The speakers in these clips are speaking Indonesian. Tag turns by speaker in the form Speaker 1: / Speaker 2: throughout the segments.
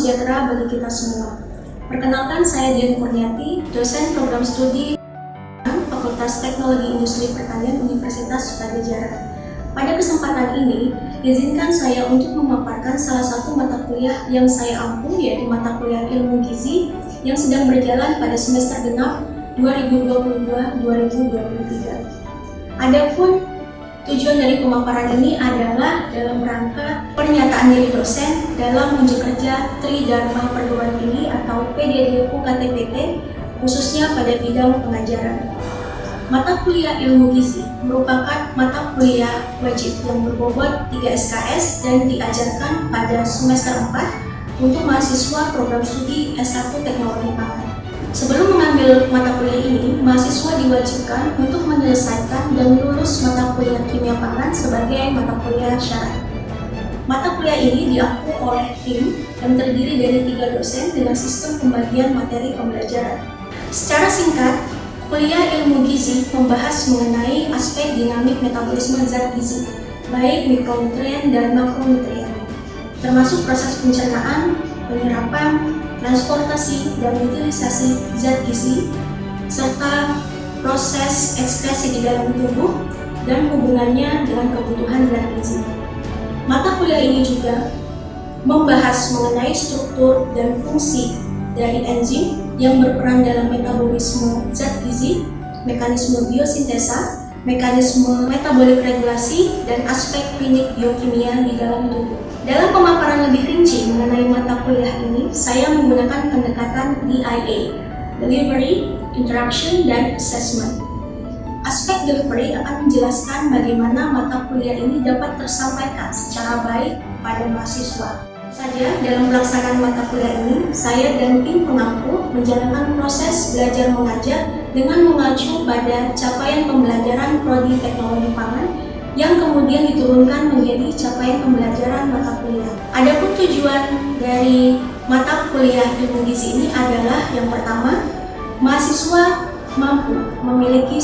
Speaker 1: sejahtera bagi kita semua. Perkenalkan, saya Dian Kurniati, dosen program studi Fakultas Teknologi Industri Pertanian Universitas Padjadjaran. Pada kesempatan ini, izinkan saya untuk memaparkan salah satu mata kuliah yang saya ampu, yaitu mata kuliah Ilmu Gizi yang sedang berjalan pada semester genap 2022-2023. Adapun tujuan dari pemaparan ini adalah dalam rangka pernyataan diri dosen dalam unjuk kerja Tridharma Perguruan Tinggi atau PDD UKT-PT, khususnya pada bidang pengajaran. Mata kuliah Ilmu Gizi merupakan mata kuliah wajib yang berbobot 3 SKS dan diajarkan pada semester 4 untuk mahasiswa program studi S1 Teknologi Pangan. Sebelum mengambil mata kuliah ini, mahasiswa diwajibkan untuk menyelesaikan dan lulus mata kuliah Kimia Pangan sebagai mata kuliah syarat. Mata kuliah ini diampu oleh tim yang terdiri dari 3 dosen dengan sistem pembagian materi pembelajaran. Secara singkat, kuliah Ilmu Gizi membahas mengenai aspek dinamik metabolisme zat gizi, baik mikronutrien dan makronutrien, termasuk proses pencernaan, penyerapan, transportasi, dan utilisasi zat gizi, serta proses ekskresi di dalam tubuh dan hubungannya dengan kebutuhan zat gizi. Mata kuliah ini juga membahas mengenai struktur dan fungsi dari enzim yang berperan dalam metabolisme zat gizi, mekanisme biosintesa, mekanisme metabolik regulasi, dan aspek klinik biokimia di dalam tubuh. Dalam pemaparan lebih rinci mengenai mata kuliah ini, saya menggunakan pendekatan DIA, Delivery, Interaction, dan Assessment. Aspek delivery akan menjelaskan bagaimana mata kuliah ini dapat tersampaikan secara baik pada mahasiswa. Saja dalam pelaksanaan mata kuliah ini, saya dan tim pengampu menjalankan proses belajar mengajar dengan mengacu pada capaian pembelajaran prodi teknologi pangan yang kemudian diturunkan menjadi capaian pembelajaran mata kuliah. Adapun tujuan dari mata kuliah Ilmu Gizi ini adalah yang pertama, mahasiswa mampu memiliki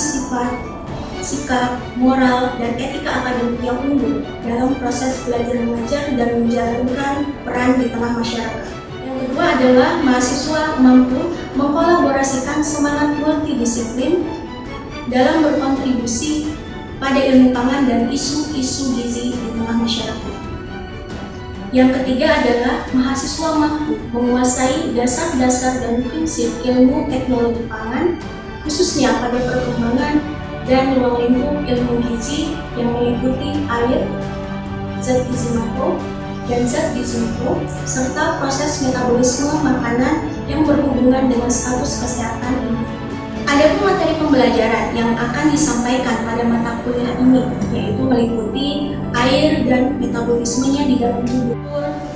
Speaker 1: sikap, moral, dan etika akademik yang unggul dalam proses belajar mengajar dan menjalankan peran di tengah masyarakat. Yang kedua adalah mahasiswa mampu mengkolaborasikan semangat multidisiplin dalam berkontribusi pada ilmu pangan dan isu-isu gizi di tengah masyarakat. Yang ketiga adalah mahasiswa mampu menguasai dasar-dasar dan prinsip ilmu teknologi pangan, khususnya pada perkembangan dan ruang lingkup ilmu gizi yang meliputi air, zat gizi makro, dan zat gizi mikro, serta proses metabolisme makanan yang berhubungan dengan status kesehatan individu. Adapun materi pembelajaran yang akan disampaikan pada mata kuliah ini, yaitu meliputi air dan metabolismenya di dalam tubuh,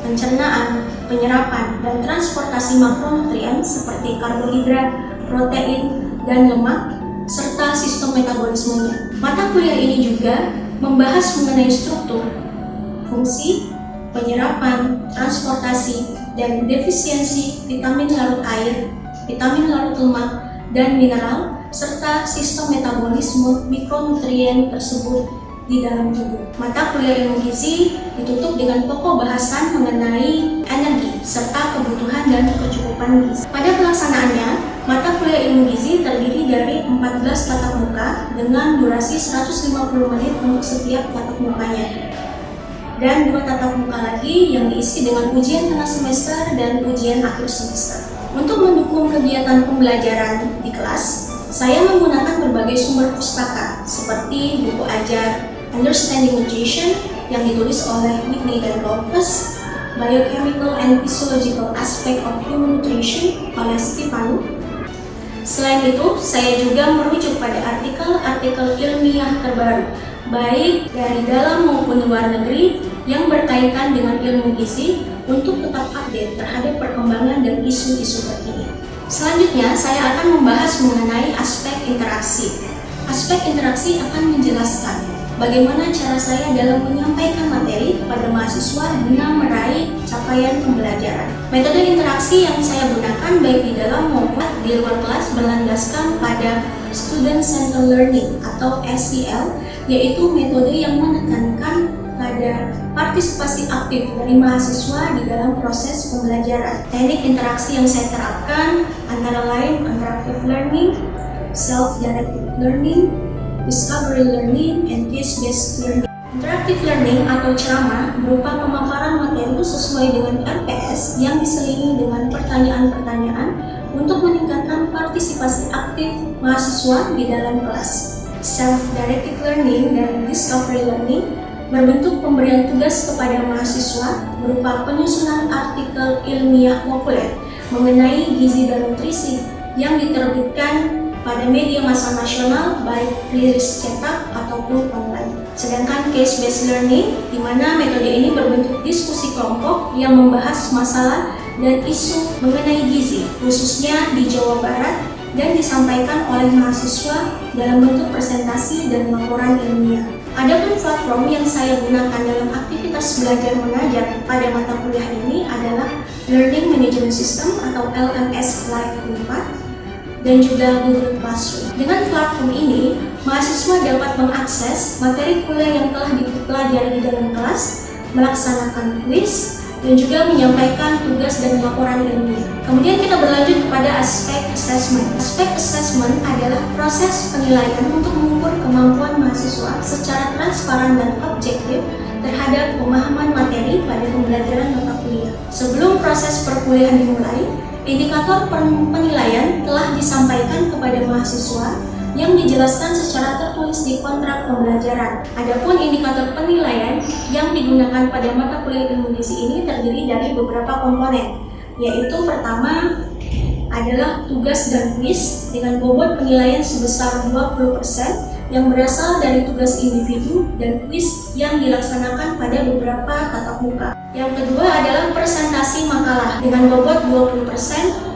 Speaker 1: pencernaan, penyerapan, dan transportasi makronutrien seperti karbohidrat, protein, dan lemak, serta sistem metabolismenya. Mata kuliah ini juga membahas mengenai struktur, fungsi, penyerapan, transportasi, dan defisiensi vitamin larut air, vitamin larut lemak, dan mineral, serta sistem metabolisme mikronutrien tersebut di dalam tubuh. Mata kuliah Ilmu Gizi ditutup dengan pokok bahasan mengenai energi, serta kebutuhan dan kecukupan gizi. Pada pelaksanaannya, mata kuliah Ilmu Gizi terdiri dari 14 tatap muka dengan durasi 150 menit untuk setiap tatap mukanya. Dan 2 tatap muka lagi yang diisi dengan ujian tengah semester dan ujian akhir semester. Untuk mendukung kegiatan pembelajaran di kelas, saya menggunakan berbagai sumber pustaka seperti buku ajar Understanding Nutrition yang ditulis oleh Whitney dan Golfus, Biochemical and Physiological Aspect of Human Nutrition oleh Stefano. Selain itu, saya juga merujuk pada artikel-artikel ilmiah terbaru, baik dari dalam maupun luar negeri yang berkaitan dengan ilmu gizi untuk tetap update terhadap perkembangan dan isu-isu terkini. Selanjutnya, saya akan membahas mengenai aspek interaksi. Aspek interaksi akan menjelaskan bagaimana cara saya dalam menyampaikan materi kepada mahasiswa guna meraih capaian pembelajaran. Metode interaksi yang saya gunakan baik di dalam maupun di luar kelas berlandaskan pada Student Centered Learning atau SCL, yaitu metode yang menekankan pada pada partisipasi aktif dari mahasiswa di dalam proses pembelajaran. Teknik interaksi yang saya terapkan antara lain interactive learning, self-directed learning, discovery learning, and case-based learning. Interactive learning atau ceramah berupa pemaparan materi sesuai dengan RPS yang diselingi dengan pertanyaan-pertanyaan untuk meningkatkan partisipasi aktif mahasiswa di dalam kelas. Self-directed learning dan discovery learning berbentuk pemberian tugas kepada mahasiswa berupa penyusunan artikel ilmiah populer mengenai gizi dan nutrisi yang diterbitkan pada media massa nasional baik rilis cetak ataupun online. Sedangkan case-based learning, di mana metode ini berbentuk diskusi kelompok yang membahas masalah dan isu mengenai gizi, khususnya di Jawa Barat, dan disampaikan oleh mahasiswa dalam bentuk presentasi dan laporan ilmiah. Adapun platform yang saya gunakan dalam aktivitas belajar mengajar pada mata kuliah ini adalah Learning Management System atau LMS Live 4 dan juga Google Classroom. Dengan platform ini, mahasiswa dapat mengakses materi kuliah yang telah dipelajari di dalam kelas, melaksanakan quiz, dan juga menyampaikan tugas dan laporan ilmiah. Kemudian kita berlanjut kepada aspek assessment. Aspek assessment adalah proses penilaian untuk mengukur kemampuan mahasiswa secara transparan dan objektif terhadap pemahaman materi pada pembelajaran mata kuliah. Sebelum proses perkuliahan dimulai, indikator penilaian telah disampaikan kepada mahasiswa yang dijelaskan secara tertulis di kontrak pembelajaran. Adapun indikator penilaian yang digunakan pada mata kuliah ilmu gizi ini terdiri dari beberapa komponen, yaitu pertama adalah tugas dan quiz dengan bobot penilaian sebesar 20% yang berasal dari tugas individu dan quiz yang dilaksanakan pada beberapa tatap muka. Yang kedua adalah presentasi makalah dengan bobot 20%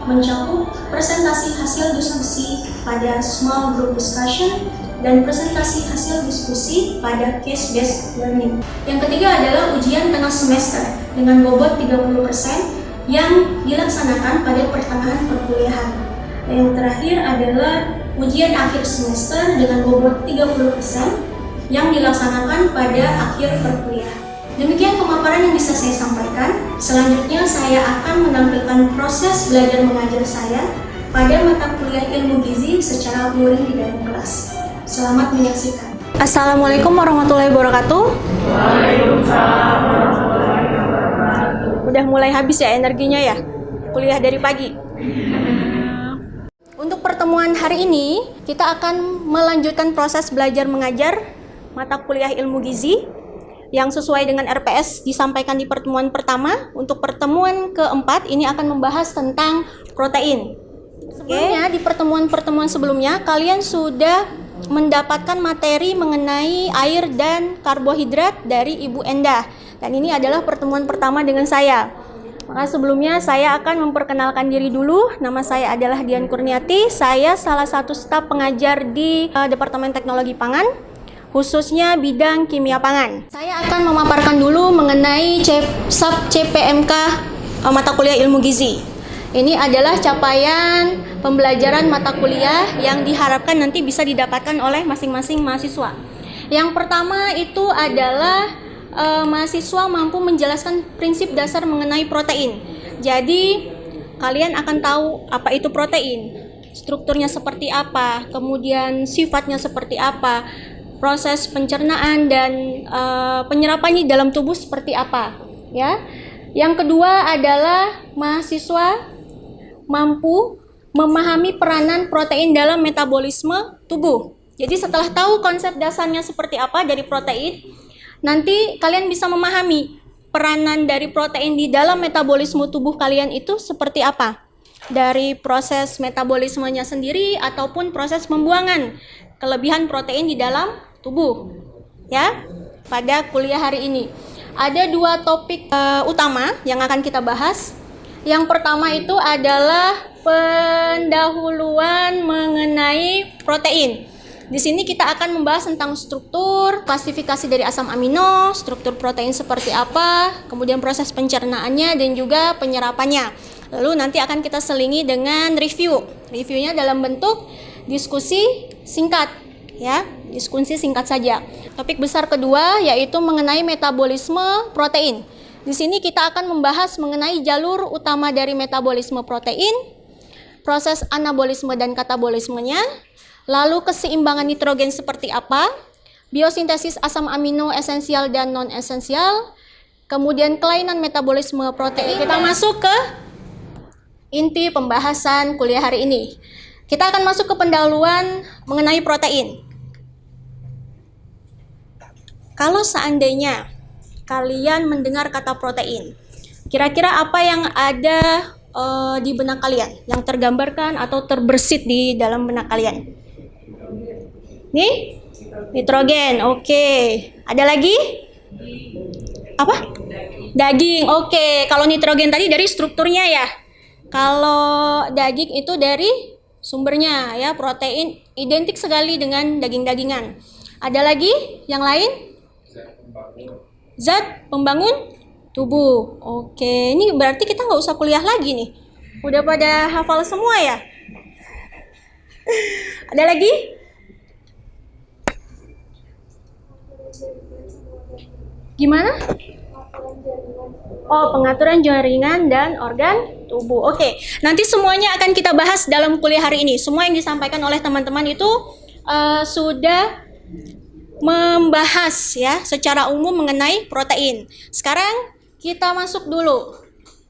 Speaker 1: mencakup presentasi hasil diskusi pada small group discussion dan presentasi hasil diskusi pada case-based learning. Yang ketiga adalah ujian tengah semester dengan bobot 30% yang dilaksanakan pada pertengahan perkuliahan. Dan yang terakhir adalah ujian akhir semester dengan bobot 30% yang dilaksanakan pada akhir perkuliahan. Demikian pemaparan yang bisa saya sampaikan. Selanjutnya saya akan menampilkan proses belajar mengajar saya pada mata kuliah ilmu gizi secara luring di dalam kelas. Selamat menyaksikan. Assalamualaikum warahmatullahi wabarakatuh.
Speaker 2: Waalaikumsalam warahmatullahi wabarakatuh.
Speaker 1: Udah mulai habis ya energinya ya? Kuliah dari pagi. Untuk pertemuan hari ini, kita akan melanjutkan proses belajar mengajar mata kuliah ilmu gizi yang sesuai dengan RPS disampaikan di pertemuan pertama. Untuk pertemuan keempat ini akan membahas tentang protein. Sebelumnya, di pertemuan-pertemuan sebelumnya, kalian sudah mendapatkan materi mengenai air dan karbohidrat dari Ibu Endah. Dan ini adalah pertemuan pertama dengan saya. Maka sebelumnya saya akan memperkenalkan diri dulu. Nama saya adalah Dian Kurniati. Saya salah satu staf pengajar di Departemen Teknologi Pangan, khususnya bidang kimia pangan. Saya akan memaparkan dulu mengenai sub CPMK mata kuliah ilmu gizi. Ini adalah capaian pembelajaran mata kuliah yang diharapkan nanti bisa didapatkan oleh masing-masing mahasiswa. Yang pertama itu adalah mahasiswa mampu menjelaskan prinsip dasar mengenai protein. Jadi kalian akan tahu apa itu protein, strukturnya seperti apa, kemudian sifatnya seperti apa, proses pencernaan dan penyerapannya dalam tubuh seperti apa, ya. Yang kedua adalah mahasiswa mampu memahami peranan protein dalam metabolisme tubuh. Jadi setelah tahu konsep dasarnya seperti apa dari protein, nanti kalian bisa memahami peranan dari protein di dalam metabolisme tubuh kalian itu seperti apa. Dari proses metabolismenya sendiri ataupun proses pembuangan kelebihan protein di dalam tubuh. Ya, pada kuliah hari ini ada dua topik utama yang akan kita bahas. Yang pertama itu adalah pendahuluan mengenai protein. Di sini kita akan membahas tentang struktur, klasifikasi dari asam amino, struktur protein seperti apa, kemudian proses pencernaannya dan juga penyerapannya. Lalu nanti akan kita selingi dengan review. Reviewnya dalam bentuk diskusi singkat, ya, diskusi singkat saja. topik besar kedua yaitu mengenai metabolisme protein. Di sini kita akan membahas mengenai jalur utama dari metabolisme protein, proses anabolisme dan katabolismenya, lalu keseimbangan nitrogen seperti apa, biosintesis asam amino esensial dan non-esensial, kemudian kelainan metabolisme protein. Kita masuk ke inti pembahasan kuliah hari ini. Kita akan masuk ke pendahuluan mengenai protein. Kalau seandainya kalian mendengar kata protein, kira-kira apa yang ada di benak kalian, yang tergambarkan atau terbersit di dalam benak kalian? Nih, nitrogen. Oke. Ada lagi? Apa? Daging. Oke. Kalau nitrogen tadi dari strukturnya ya. Kalau daging itu dari sumbernya ya. Protein identik sekali dengan daging-dagingan. Ada lagi yang lain? Zat pembangun tubuh. Oke, ini berarti kita nggak usah kuliah lagi nih. Udah pada hafal semua ya? Ada lagi? Gimana? Oh, pengaturan jaringan dan organ tubuh. Oke, nanti semuanya akan kita bahas dalam kuliah hari ini. Semua yang disampaikan oleh teman-teman itu sudah membahas ya secara umum mengenai protein. Sekarang kita masuk dulu.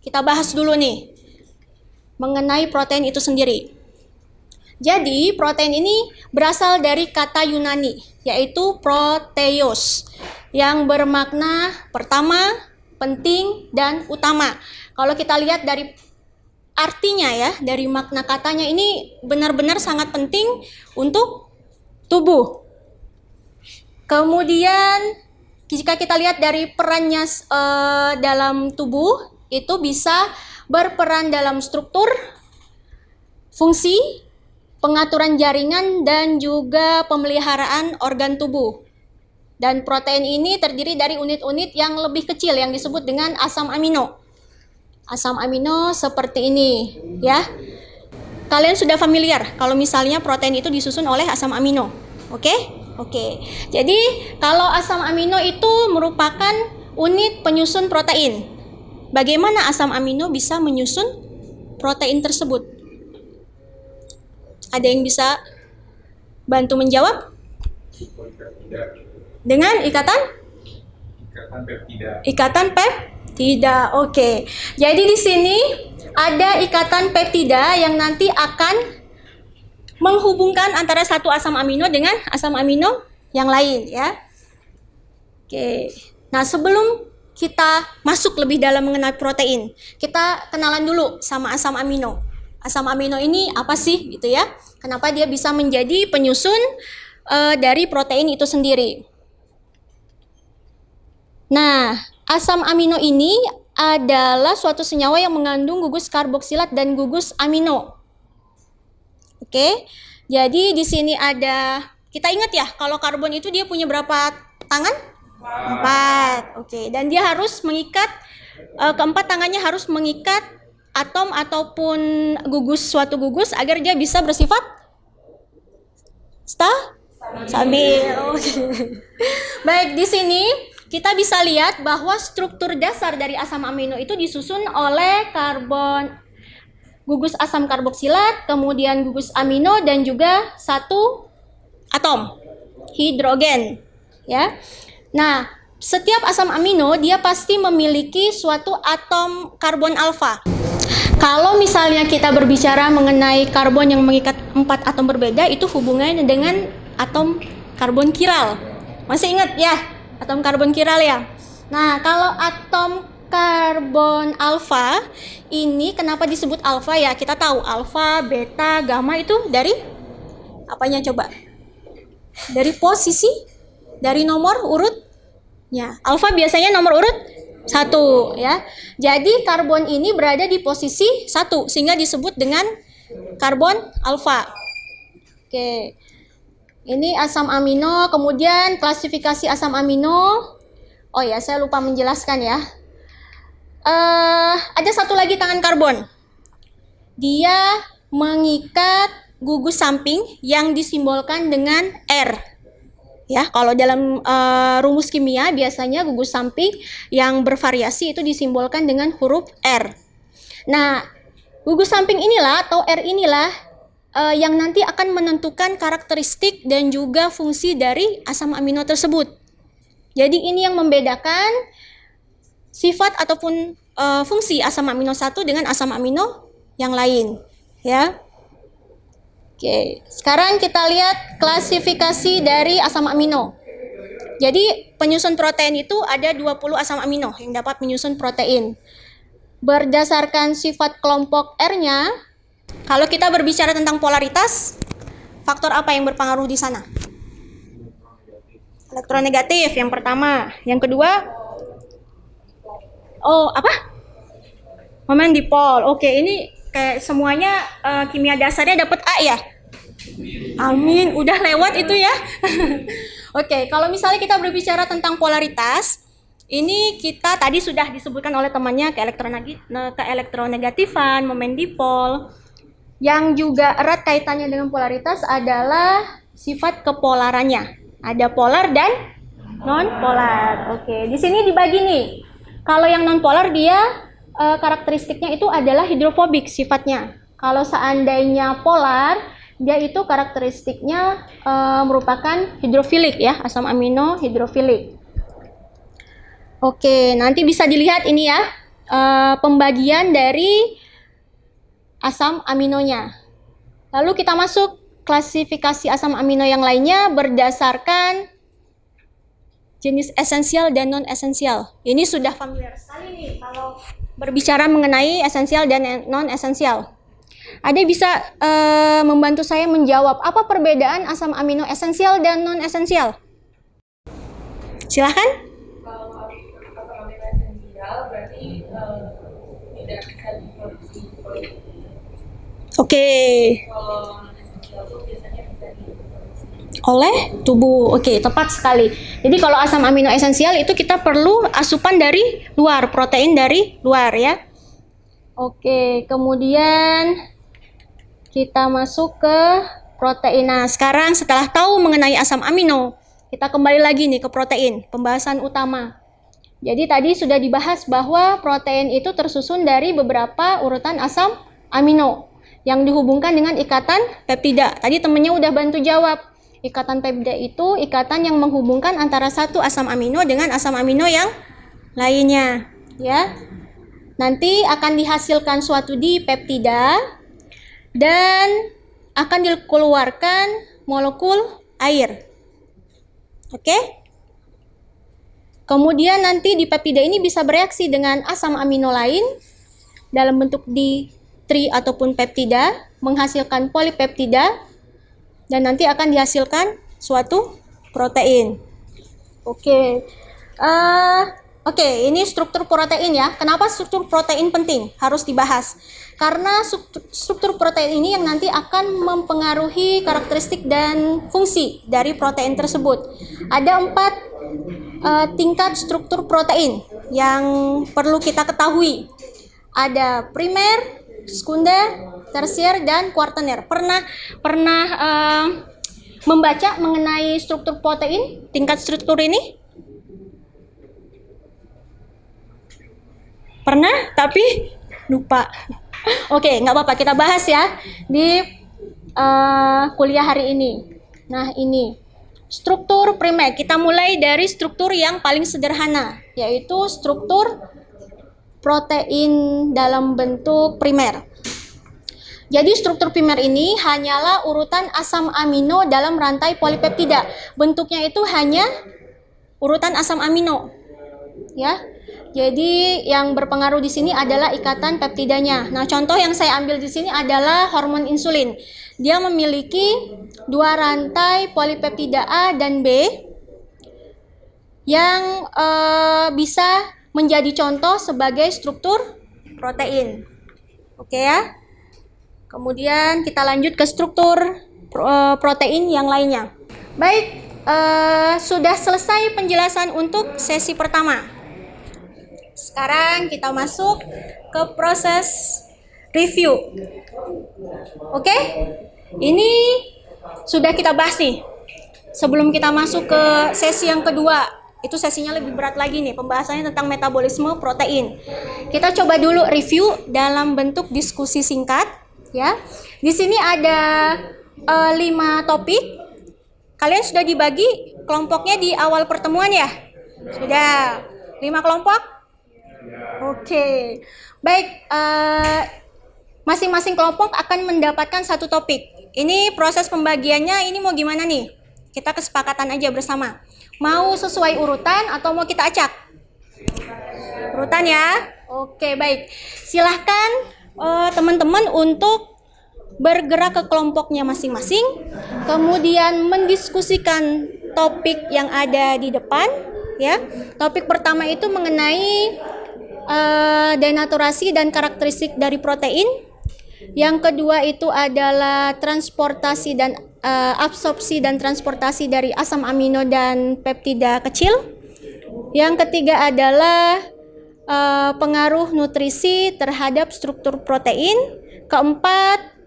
Speaker 1: Kita bahas dulu nih mengenai protein itu sendiri. Jadi, protein ini berasal dari kata Yunani yaitu proteios yang bermakna pertama, penting dan utama. Kalau kita lihat dari artinya ya, dari makna katanya ini benar-benar sangat penting untuk tubuh. Kemudian jika kita lihat dari perannya dalam tubuh, itu bisa berperan dalam struktur, fungsi, pengaturan jaringan, dan juga pemeliharaan organ tubuh. Dan protein ini terdiri dari unit-unit yang lebih kecil yang disebut dengan asam amino. Asam amino seperti ini ya. Kalian sudah familiar kalau misalnya protein itu disusun oleh asam amino. Oke? Oke, jadi kalau asam amino itu merupakan unit penyusun protein. Bagaimana asam amino bisa menyusun protein tersebut? Ada yang bisa bantu menjawab? Dengan ikatan peptida. Ikatan peptida. Oke. Jadi di sini ada ikatan peptida yang nanti akan menghubungkan antara satu asam amino dengan asam amino yang lain ya. Oke. Nah, sebelum kita masuk lebih dalam mengenai protein, kita kenalan dulu sama asam amino. Asam amino ini apa sih gitu ya? Kenapa dia bisa menjadi penyusun dari protein itu sendiri? Nah, asam amino ini adalah suatu senyawa yang mengandung gugus karboksilat dan gugus amino. Oke, jadi di sini ada, kita ingat ya, kalau karbon itu dia punya berapa tangan? 4. Oke, dan dia harus mengikat, keempat tangannya harus mengikat atom ataupun gugus, suatu gugus agar dia bisa bersifat stabil. Oke. Baik, di sini kita bisa lihat bahwa struktur dasar dari asam amino itu disusun oleh karbon, gugus asam karboksilat, kemudian gugus amino, dan juga satu atom hidrogen ya. Nah, setiap asam amino dia pasti memiliki suatu atom karbon alfa. Kalau misalnya kita berbicara mengenai karbon yang mengikat 4 atom berbeda, itu hubungannya dengan atom karbon kiral. Masih ingat ya atom karbon kiral ya? Nah, kalau atom karbon alfa ini kenapa disebut alfa ya? Kita tahu alfa, beta, gamma itu dari apanya coba? Dari posisi, dari nomor urutnya. Alfa biasanya nomor urut 1 ya. Jadi karbon ini berada di posisi 1 sehingga disebut dengan karbon alfa. Oke. Ini asam amino, kemudian klasifikasi asam amino. Oh ya, saya lupa menjelaskan ya. Ada satu lagi tangan karbon. Dia mengikat gugus samping yang disimbolkan dengan R. Ya, kalau dalam rumus kimia biasanya gugus samping yang bervariasi itu disimbolkan dengan huruf R. Nah, gugus samping inilah atau R inilah yang nanti akan menentukan karakteristik dan juga fungsi dari asam amino tersebut. Jadi ini yang membedakan sifat ataupun fungsi asam amino 1 dengan asam amino yang lain, ya. Oke, sekarang kita lihat klasifikasi dari asam amino. Jadi penyusun protein itu ada 20 asam amino yang dapat menyusun protein. Berdasarkan sifat kelompok R-nya, kalau kita berbicara tentang polaritas, faktor apa yang berpengaruh di sana? Elektronegatif yang pertama. Yang kedua, momen dipol. Oke, ini kayak semuanya kimia dasarnya dapat A ya? Amin, udah lewat itu ya. Oke, kalau misalnya kita berbicara tentang polaritas, ini kita tadi sudah disebutkan oleh temannya keelektronegatifan, momen dipol. Yang juga erat kaitannya dengan polaritas adalah sifat kepolarannya. Ada polar dan non-polar. Oke, di sini dibagi nih. Kalau yang non-polar dia karakteristiknya itu adalah hidrofobik sifatnya. Kalau seandainya polar, dia itu karakteristiknya merupakan hidrofilik ya, asam amino hidrofilik. Oke, nanti bisa dilihat ini ya, pembagian dari asam aminonya. Lalu kita masuk klasifikasi asam amino yang lainnya berdasarkan jenis esensial dan non-esensial. Ini sudah familiar sekali nih kalau berbicara mengenai esensial dan non-esensial. Ada bisa membantu saya menjawab apa perbedaan asam amino esensial dan non-esensial? Silahkan.
Speaker 2: Kalau asam amino esensial berarti tidak bisa diproduksi
Speaker 1: Oke.
Speaker 2: Kalau non esensial itu biasanya bisa diproduksi
Speaker 1: Oleh tubuh. Oke, tepat sekali. Jadi kalau asam amino esensial itu kita perlu asupan dari luar, protein dari luar ya. Oke, kemudian kita masuk ke protein. Nah, sekarang setelah tahu mengenai asam amino, kita kembali lagi nih ke protein, pembahasan utama. Jadi tadi sudah dibahas bahwa protein itu tersusun dari beberapa urutan asam amino yang dihubungkan dengan ikatan peptida. Tadi temennya udah bantu jawab. Ikatan peptida itu ikatan yang menghubungkan antara satu asam amino dengan asam amino yang lainnya, ya. Nanti akan dihasilkan suatu dipeptida dan akan dikeluarkan molekul air. Oke? Kemudian nanti dipeptida ini bisa bereaksi dengan asam amino lain dalam bentuk di tri ataupun peptida, menghasilkan polipeptida, dan nanti akan dihasilkan suatu protein. Oke, ini struktur protein ya. Kenapa struktur protein penting? Harus dibahas. Karena struktur protein ini yang nanti akan mempengaruhi karakteristik dan fungsi dari protein tersebut. Ada 4 tingkat struktur protein yang perlu kita ketahui. Ada primer, sekunder, tersier, dan kuartener. Pernah membaca mengenai struktur protein, tingkat struktur ini? Pernah, tapi lupa. Oke, nggak apa-apa, kita bahas ya di kuliah hari ini. Nah, ini struktur primer. Kita mulai dari struktur yang paling sederhana, yaitu struktur protein dalam bentuk primer. Jadi struktur primer ini hanyalah urutan asam amino dalam rantai polipeptida. Bentuknya itu hanya urutan asam amino. Ya. Jadi yang berpengaruh di sini adalah ikatan peptidanya. Nah, contoh yang saya ambil di sini adalah hormon insulin. Dia memiliki 2 rantai polipeptida A dan B yang bisa menjadi contoh sebagai struktur protein. Oke ya. Kemudian kita lanjut ke struktur protein yang lainnya. Baik, sudah selesai penjelasan untuk sesi pertama. Sekarang kita masuk ke proses review. Oke? Ini sudah kita bahas nih. sebelum kita masuk ke sesi yang kedua. Itu sesinya lebih berat lagi nih, pembahasannya tentang metabolisme protein. Kita coba dulu review dalam bentuk diskusi singkat, ya. Di sini ada 5 topik. Kalian sudah dibagi kelompoknya di awal pertemuan ya? Sudah. 5 kelompok? Oke. Baik, masing-masing kelompok akan mendapatkan 1 topik. Ini proses pembagiannya, ini mau gimana nih? Kita kesepakatan aja bersama. Mau sesuai urutan atau mau kita acak? Urutan ya? Oke, baik. Silahkan teman-teman untuk bergerak ke kelompoknya masing-masing, kemudian mendiskusikan topik yang ada di depan, ya. Topik pertama itu mengenai denaturasi dan karakteristik dari protein. Yang kedua itu adalah transportasi dan absorpsi dan transportasi dari asam amino dan peptida kecil. Yang ketiga adalah pengaruh nutrisi terhadap struktur protein. Keempat,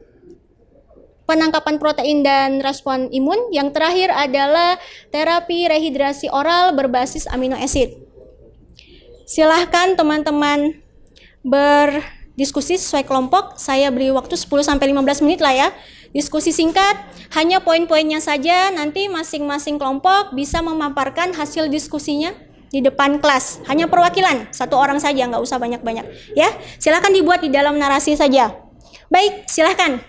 Speaker 1: penangkapan protein dan respon imun. Yang terakhir adalah terapi rehidrasi oral berbasis amino acid. Silahkan teman-teman berdiskusi sesuai kelompok. Saya beri waktu 10-15 menit lah ya. Diskusi singkat, hanya poin-poinnya saja. Nanti masing-masing kelompok bisa memaparkan hasil diskusinya di depan kelas. Hanya perwakilan, 1 orang saja, nggak usah banyak-banyak. Ya, silahkan dibuat di dalam narasi saja. Baik, silahkan.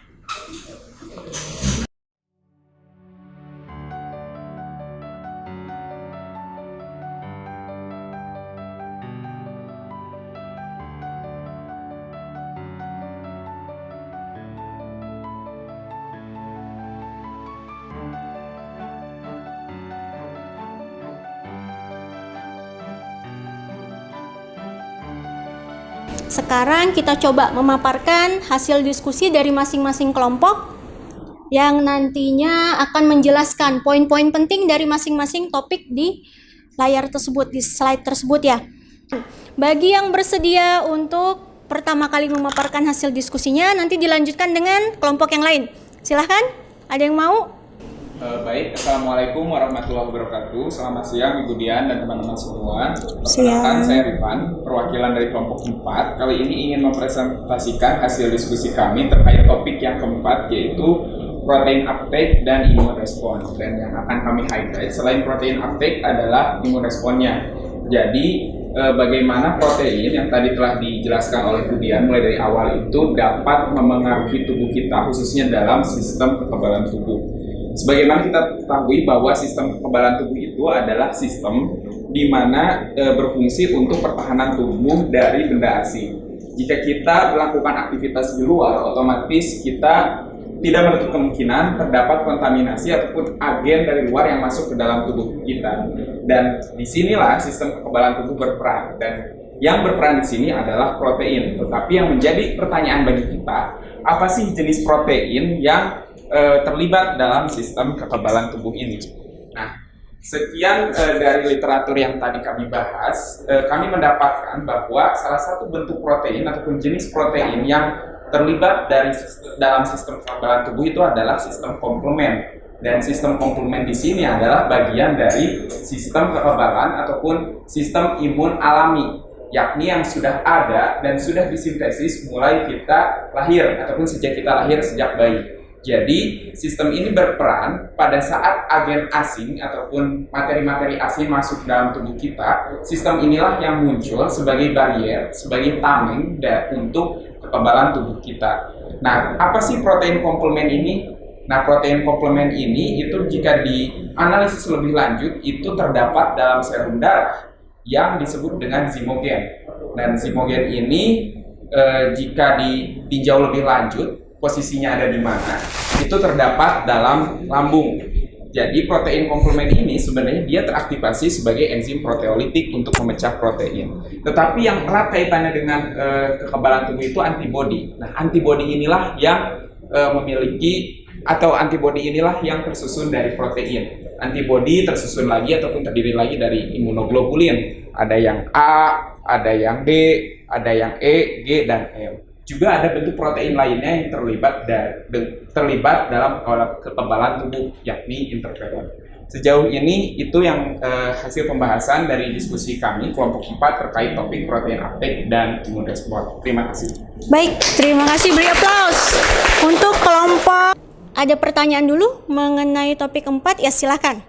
Speaker 1: Sekarang kita coba memaparkan hasil diskusi dari masing-masing kelompok yang nantinya akan menjelaskan poin-poin penting dari masing-masing topik di layar tersebut, di slide tersebut ya. Bagi yang bersedia untuk pertama kali memaparkan hasil diskusinya, nanti dilanjutkan dengan kelompok yang lain. Silahkan, ada yang mau?
Speaker 3: Baik, Assalamualaikum warahmatullahi wabarakatuh. Selamat siang Ibu Dian dan teman-teman semua. Perkenalkan, saya Rifan, perwakilan dari kelompok 4. Kali ini ingin mempresentasikan hasil diskusi kami terkait topik yang keempat, yaitu protein uptake dan imun respons. Dan yang akan kami highlight selain protein uptake adalah imun responnya. Jadi bagaimana protein yang tadi telah dijelaskan oleh Bu Dian mulai dari awal itu dapat memengaruhi tubuh kita, khususnya dalam sistem kekebalan tubuh. Sebagaimana kita ketahui bahwa sistem kekebalan tubuh itu adalah sistem di mana berfungsi untuk pertahanan tubuh dari benda asing. Jika kita melakukan aktivitas di luar, otomatis kita tidak menutup kemungkinan terdapat kontaminasi ataupun agen dari luar yang masuk ke dalam tubuh kita. Dan disinilah sistem kekebalan tubuh berperan. Dan yang berperan di sini adalah protein. Tetapi yang menjadi pertanyaan bagi kita, apa sih jenis protein yang terlibat dalam sistem kekebalan tubuh ini? Nah, sekian dari literatur yang tadi kami bahas, kami mendapatkan bahwa salah satu bentuk protein ataupun jenis protein yang terlibat dalam sistem kekebalan tubuh itu adalah sistem komplement. Dan sistem komplement di sini adalah bagian dari sistem kekebalan ataupun sistem imun alami, yakni yang sudah ada dan sudah disintesis mulai kita lahir ataupun sejak kita lahir, sejak bayi. Jadi, sistem ini berperan pada saat agen asing ataupun materi-materi asing masuk dalam tubuh kita. Sistem inilah yang muncul sebagai barrier, sebagai tameng untuk kekebalan tubuh kita. Nah, apa sih protein komplement ini? Nah, protein komplement ini itu jika dianalisis lebih lanjut, itu terdapat dalam serum darah yang disebut dengan zimogen. Dan zimogen ini jika ditinjau lebih lanjut, posisinya ada di mana, itu terdapat dalam lambung. Jadi protein komplement ini sebenarnya dia teraktivasi sebagai enzim proteolitik untuk memecah protein. Tetapi yang erat kaitannya dengan kekebalan tubuh itu antibodi. Nah, antibodi inilah yang memiliki atau antibodi inilah yang tersusun dari protein. Antibodi tersusun lagi ataupun terdiri lagi dari imunoglobulin. Ada yang A, ada yang D, ada yang E, G, dan M. Juga ada bentuk protein lainnya yang terlibat dalam kekebalan tubuh, yakni interferon. Sejauh ini itu yang hasil pembahasan dari diskusi kami kelompok 4 terkait topik protein uptake dan imun respon. Terima kasih.
Speaker 1: Baik, terima kasih, beri aplaus. Untuk kelompok, ada pertanyaan dulu mengenai topik 4, ya silakan.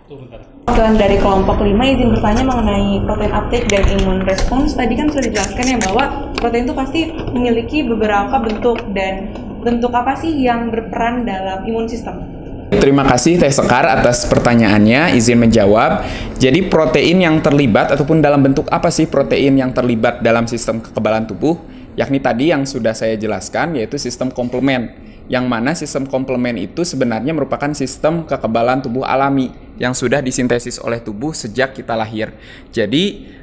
Speaker 4: Perwakilan dari kelompok 5 izin bertanya mengenai protein uptake dan imun respons. Tadi kan sudah dijelaskan ya bahwa protein itu pasti memiliki beberapa bentuk, dan bentuk apa sih yang berperan dalam imun sistem?
Speaker 3: Terima kasih Teh Sekar atas pertanyaannya, izin menjawab. Jadi protein yang terlibat ataupun dalam bentuk apa sih protein yang terlibat dalam sistem kekebalan tubuh? Yakni tadi yang sudah saya jelaskan, yaitu sistem komplement. Yang mana sistem komplement itu sebenarnya merupakan sistem kekebalan tubuh alami yang sudah disintesis oleh tubuh sejak kita lahir. Jadi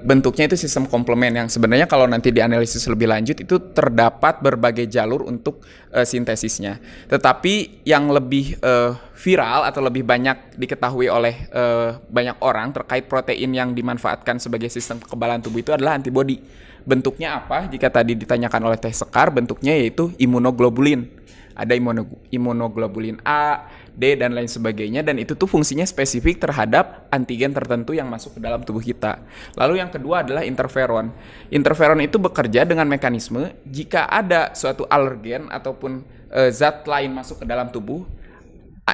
Speaker 3: bentuknya itu sistem komplement yang sebenarnya kalau nanti dianalisis lebih lanjut itu terdapat berbagai jalur untuk sintesisnya. Tetapi yang lebih viral atau lebih banyak diketahui oleh banyak orang terkait protein yang dimanfaatkan sebagai sistem kekebalan tubuh itu adalah antibodi. Bentuknya apa? Jika tadi ditanyakan oleh Teh Sekar, bentuknya yaitu imunoglobulin. Ada imunoglobulin A, D, dan lain sebagainya, dan itu tuh fungsinya spesifik terhadap antigen tertentu yang masuk ke dalam tubuh kita. Lalu yang kedua adalah interferon. Interferon itu bekerja dengan mekanisme jika ada suatu alergen ataupun zat lain masuk ke dalam tubuh,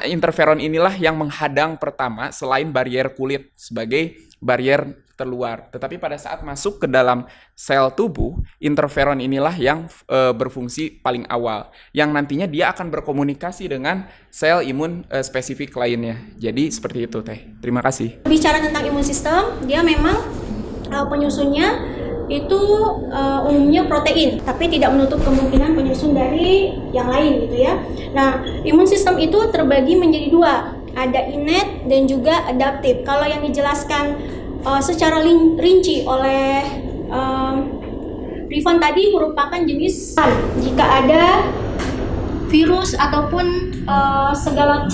Speaker 3: interferon inilah yang menghadang pertama selain barrier kulit sebagai barrier terluar. Tetapi pada saat masuk ke dalam sel tubuh, interferon inilah yang berfungsi paling awal, yang nantinya dia akan berkomunikasi dengan sel imun spesifik lainnya. Jadi seperti itu Teh. Terima kasih.
Speaker 1: Bicara tentang imun sistem, dia memang penyusunnya itu umumnya protein, tapi tidak menutup kemungkinan penyusun dari yang lain gitu ya. Nah, imun sistem itu terbagi menjadi dua, ada innate dan juga adaptif. Kalau yang dijelaskan secara rinci oleh Rifan tadi merupakan jenis jika ada virus ataupun segala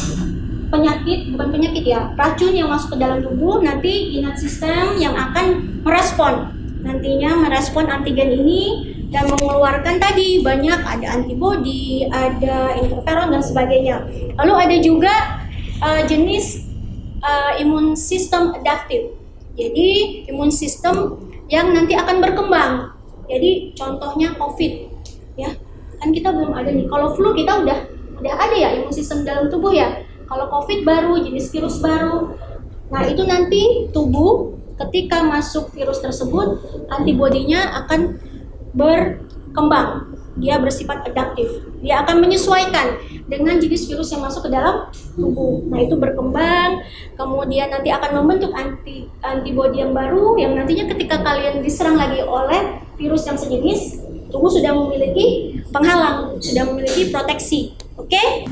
Speaker 1: penyakit, bukan penyakit ya, racun yang masuk ke dalam tubuh, nanti innate system yang akan merespon antigen ini dan mengeluarkan tadi banyak, ada antibodi, ada interferon dan sebagainya. Lalu ada juga jenis imun sistem adaptif. Jadi imun sistem yang nanti akan berkembang. Jadi contohnya COVID, ya kan kita belum ada nih. Kalau flu kita udah ada ya imun sistem dalam tubuh ya. Kalau COVID baru, jenis virus baru. Nah itu nanti tubuh ketika masuk virus tersebut, antibodinya akan berkembang. Dia bersifat adaptif. Dia akan menyesuaikan dengan jenis virus yang masuk ke dalam tubuh. Nah itu berkembang, kemudian nanti akan membentuk antibodi yang baru, yang nantinya ketika kalian diserang lagi oleh virus yang sejenis, tubuh sudah memiliki penghalang, sudah memiliki proteksi. Oke?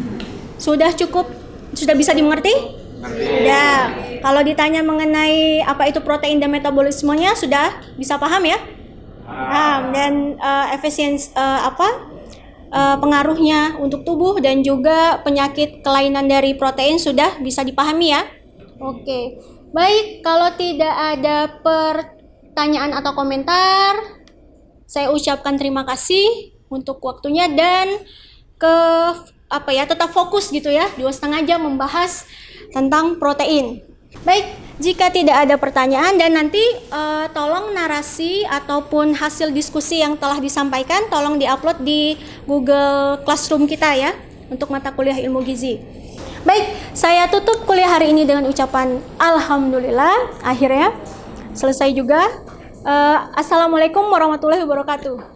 Speaker 1: Sudah cukup, sudah bisa dimengerti? Sudah. Kalau ditanya mengenai apa itu protein dan metabolismenya, sudah bisa paham ya? Dan efisiensi pengaruhnya untuk tubuh dan juga penyakit kelainan dari protein sudah bisa dipahami ya. Oke, baik, kalau tidak ada pertanyaan atau komentar, saya ucapkan terima kasih untuk waktunya dan tetap fokus gitu ya, 2,5 jam membahas tentang protein. Baik, jika tidak ada pertanyaan dan nanti tolong narasi ataupun hasil diskusi yang telah disampaikan tolong diupload di Google Classroom kita ya untuk mata kuliah ilmu gizi. Baik, saya tutup kuliah hari ini dengan ucapan alhamdulillah. Akhirnya selesai juga. Assalamualaikum warahmatullahi wabarakatuh.